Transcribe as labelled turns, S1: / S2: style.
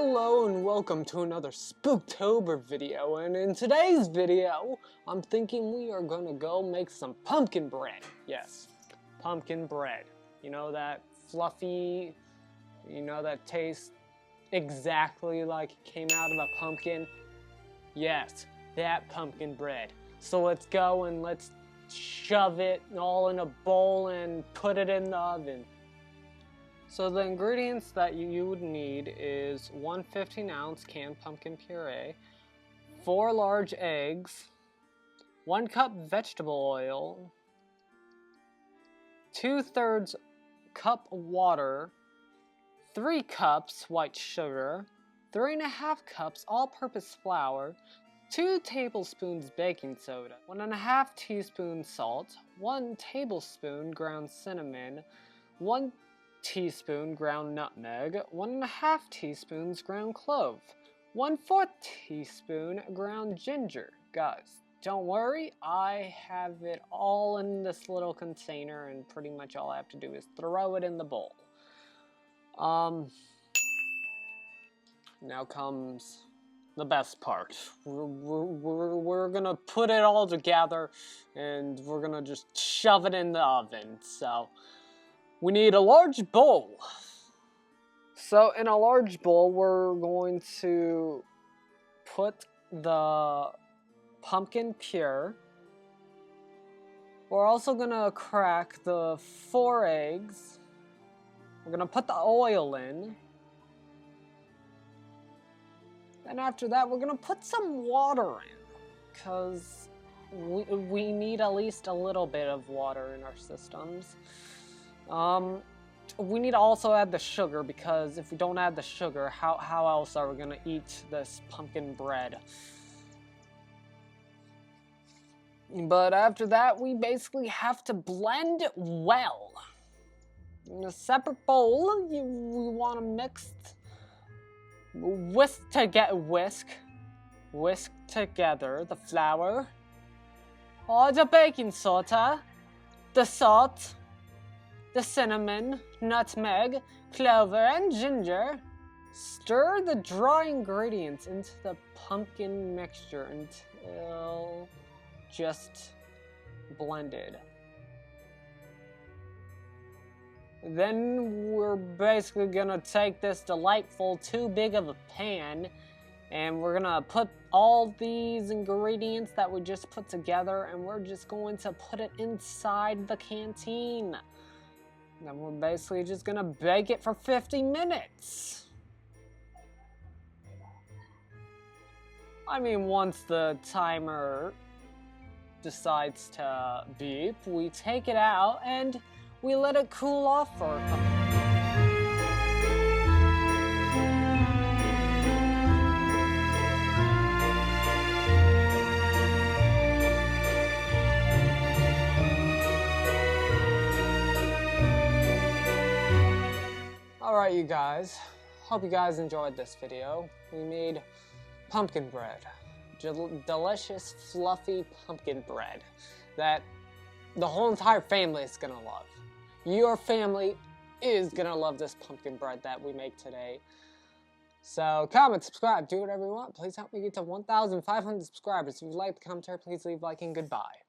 S1: Hello and welcome to another Spooktober video, and in today's video, I'm thinking we are gonna go make some pumpkin bread. Yes, pumpkin bread. You know that fluffy, that tastes exactly like it came out of a pumpkin? Yes, that pumpkin bread. So let's go and let's shove it all in a bowl and put it in the oven. So the ingredients that you would need is 1 15-ounce canned pumpkin puree, 4 large eggs, 1 cup vegetable oil, 2/3 cup water, 3 cups white sugar, 3.5 cups all-purpose flour, 2 tablespoons baking soda, 1.5 teaspoons salt, 1 tablespoon ground cinnamon, 1 teaspoon ground nutmeg, 1.5 teaspoons ground clove, 1/4 teaspoon ground ginger. Guys, don't worry, I have it all in this little container and pretty much all I have to do is throw it in the bowl. Now comes the best part. We're gonna put it all together and we're gonna just shove it in the oven. So we need a large bowl. So in a large bowl, we're going to put the pumpkin pure. We're also gonna crack the 4 eggs. We're gonna put the oil in. And after that, we're gonna put some water in, because we need at least a little bit of water in our systems. We need to also add the sugar, because if we don't add the sugar, how else are we gonna eat this pumpkin bread? But after that, we basically have to blend well. In a separate bowl, we want to whisk together the flour, all the baking soda, the salt, the cinnamon, nutmeg, clover, and ginger. Stir the dry ingredients into the pumpkin mixture until just blended. Then we're basically gonna take this delightful too big of a pan and we're gonna put all these ingredients that we just put together and we're just going to put it inside the canteen. Then we're basically just gonna bake it for 50 minutes. I mean, once the timer decides to beep, we take it out and we let it cool off for a couple. Alright, you guys, hope you guys enjoyed this video. We made pumpkin bread. Delicious, fluffy pumpkin bread that the whole entire family is gonna love. Your family is gonna love this pumpkin bread that we make today. So comment, subscribe, do whatever you want. Please help me get to 1,500 subscribers. If you like the commentary, please leave a like and goodbye.